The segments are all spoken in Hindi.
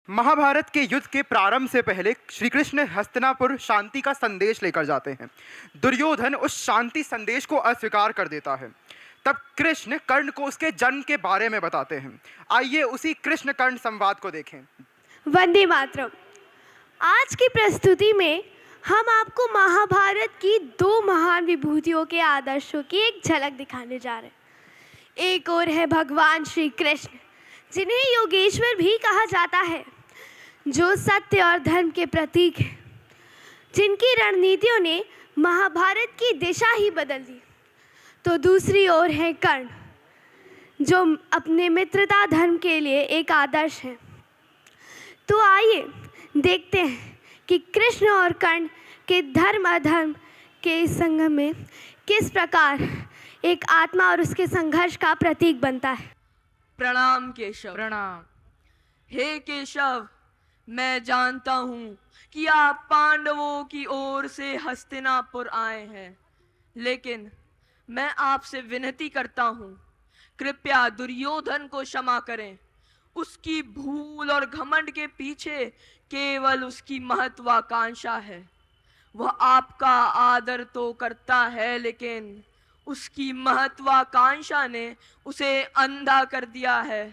महाभारत के युद्ध के प्रारंभ से पहले श्री कृष्ण हस्तिनापुर शांति का संदेश लेकर जाते हैं। दुर्योधन उस शांति संदेश को अस्वीकार कर देता है। तब कृष्ण कर्ण को उसके जन्म के बारे में बताते हैं। आइए उसी कृष्ण कर्ण संवाद को देखें। वंदे मातरम। आज की प्रस्तुति में हम आपको महाभारत की दो महान विभूतियों के आदर्शों की एक झलक दिखाने जा रहे हैं। एक और है भगवान श्री कृष्ण, जिन्हें योगेश्वर भी कहा जाता है, जो सत्य और धर्म के प्रतीक हैं, जिनकी रणनीतियों ने महाभारत की दिशा ही बदल दी। तो दूसरी ओर है कर्ण, जो अपने मित्रता धर्म के लिए एक आदर्श है। तो आइए देखते हैं कि कृष्ण और कर्ण के धर्म अधर्म के इस संगम में किस प्रकार एक आत्मा और उसके संघर्ष का प्रतीक बनता है। प्रणाम केशव। प्रणाम। हे केशव, मैं जानता हूँ कि आप पांडवों की ओर से हस्तिनापुर आए हैं, लेकिन मैं आपसे विनती करता हूँ, कृपया दुर्योधन को क्षमा करें। उसकी भूल और घमंड के पीछे केवल उसकी महत्वाकांक्षा है। वह आपका आदर तो करता है, लेकिन उसकी महत्वाकांक्षा ने उसे अंधा कर दिया है।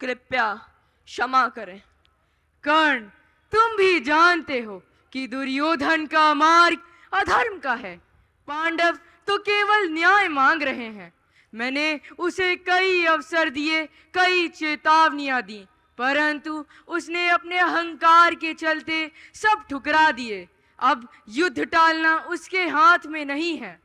कृपया क्षमा करें। कर्ण, तुम भी जानते हो कि दुर्योधन का मार्ग अधर्म का है। पांडव तो केवल न्याय मांग रहे हैं। मैंने उसे कई अवसर दिए, कई चेतावनियां दी, परंतु उसने अपने अहंकार के चलते सब ठुकरा दिए। अब युद्ध टालना उसके हाथ में नहीं है।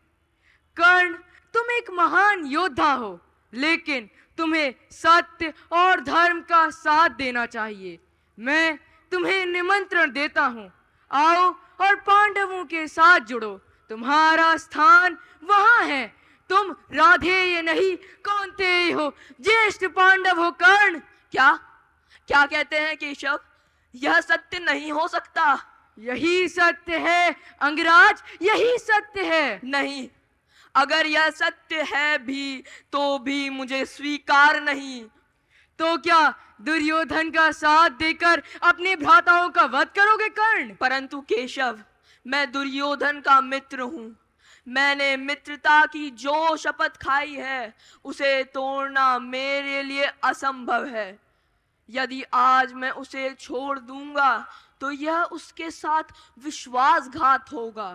कर्ण, तुम एक महान योद्धा हो, लेकिन तुम्हें सत्य और धर्म का साथ देना चाहिए। मैं तुम्हें निमंत्रण देता हूँ, आओ और पांडवों के साथ जुड़ो। तुम्हारा स्थान वहां है। तुम राधेय नहीं, कौन्तेय हो, ज्येष्ठ पांडव हो कर्ण। क्या क्या कहते हैं केशव? यह सत्य नहीं हो सकता। यही सत्य है अंगराज, यही सत्य है। नहीं, अगर यह सत्य है भी तो भी मुझे स्वीकार नहीं। तो क्या दुर्योधन का साथ देकर अपने भ्राताओं का वध करोगे कर्ण? परंतु केशव, मैं दुर्योधन का मित्र हूँ। मैंने मित्रता की जो शपथ खाई है, उसे तोड़ना मेरे लिए असंभव है। यदि आज मैं उसे छोड़ दूंगा तो यह उसके साथ विश्वासघात होगा।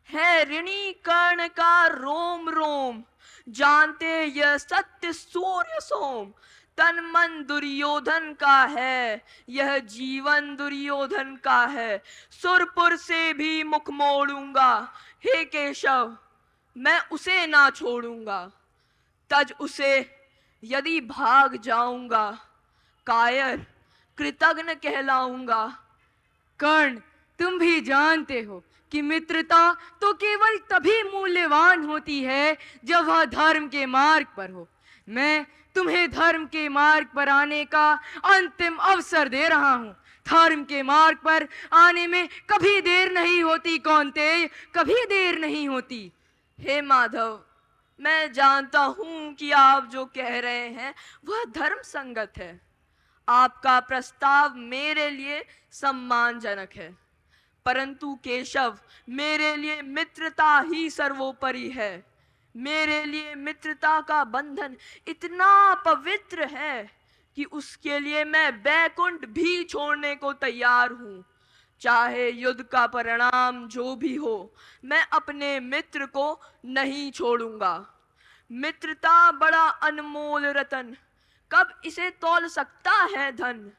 है ऋणी कर्ण का रोम रोम, जानते यह सत्य सूर्य सोम। तन मन दुर्योधन का है, यह जीवन दुर्योधन का है। सुरपुर से भी मुख मोड़ूंगा। हे केशव, मैं उसे ना छोड़ूंगा। तज उसे यदि भाग जाऊंगा, कायर कृतघ्न कहलाऊंगा। कर्ण, तुम भी जानते हो कि मित्रता तो केवल तभी मूल्यवान होती है जब वह धर्म के मार्ग पर हो। मैं तुम्हें धर्म के मार्ग पर आने का अंतिम अवसर दे रहा हूँ। धर्म के मार्ग पर आने में कभी देर नहीं होती कौन्तेय, कभी देर नहीं होती। हे माधव, मैं जानता हूँ कि आप जो कह रहे हैं वह धर्म संगत है। आपका प्रस्ताव मेरे लिए सम्मानजनक है, परंतु केशव, मेरे लिए मित्रता ही सर्वोपरि है। मेरे लिए मित्रता का बंधन इतना पवित्र है कि उसके लिए मैं बैकुंठ भी छोड़ने को तैयार हूँ। चाहे युद्ध का परिणाम जो भी हो, मैं अपने मित्र को नहीं छोड़ूंगा। मित्रता बड़ा अनमोल रतन, कब इसे तौल सकता है धन।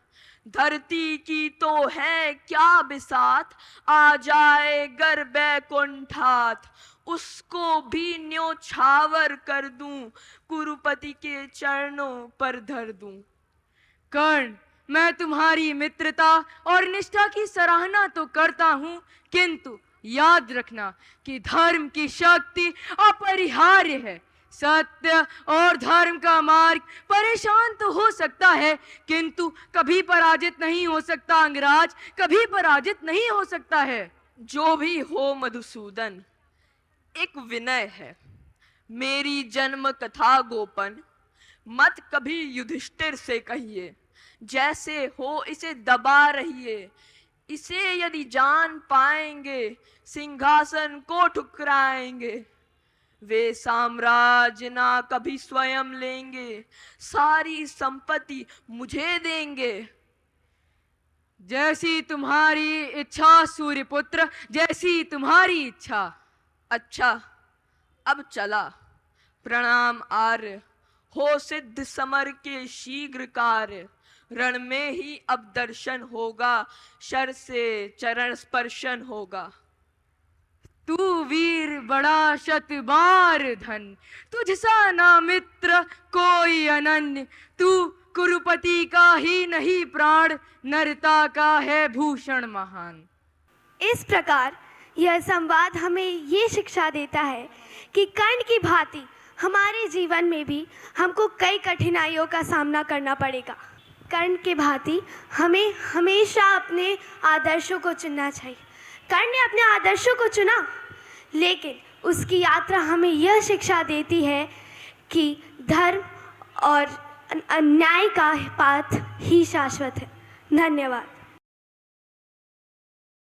धरती की तो है क्या बिसात, आ जाए गर बैकुंठात। उसको भी न्योछावर कर दूं, कुरुपति के चरणों पर धर दूं। कर्ण, मैं तुम्हारी मित्रता और निष्ठा की सराहना तो करता हूँ, किंतु याद रखना कि धर्म की शक्ति अपरिहार्य है। सत्य और धर्म का मार्ग परेशान तो हो सकता है, किंतु कभी पराजित नहीं हो सकता अंगराज, कभी पराजित नहीं हो सकता है। जो भी हो मधुसूदन, एक विनय है। मेरी जन्म कथा गोपन मत कभी युधिष्ठिर से कहिए। जैसे हो इसे दबा रहिए। इसे यदि जान पाएंगे सिंहासन को ठुकराएंगे। वे साम्राज्य ना कभी स्वयं लेंगे, सारी संपत्ति मुझे देंगे। जैसी तुम्हारी इच्छा सूर्यपुत्र, जैसी तुम्हारी इच्छा। अच्छा, अब चला। प्रणाम आर्य, हो सिद्ध समर के शीघ्र कार्य। रण में ही अब दर्शन होगा, शर से चरण स्पर्शन होगा। तू वीर बड़ा शतबार धन, तुझसा ना मित्र कोई अनन्य। तू कुरुपति का ही नहीं प्राण, नरता का है भूषण महान। इस प्रकार यह संवाद हमें ये शिक्षा देता है कि कर्ण की भांति हमारे जीवन में भी हमको कई कठिनाइयों का सामना करना पड़ेगा। कर्ण के भांति हमें हमेशा अपने आदर्शों को चुनना चाहिए। कर्ण ने अपने आदर्शों को चुना, लेकिन उसकी यात्रा हमें यह शिक्षा देती है कि धर्म और न्याय का पाथ ही शाश्वत है। धन्यवाद।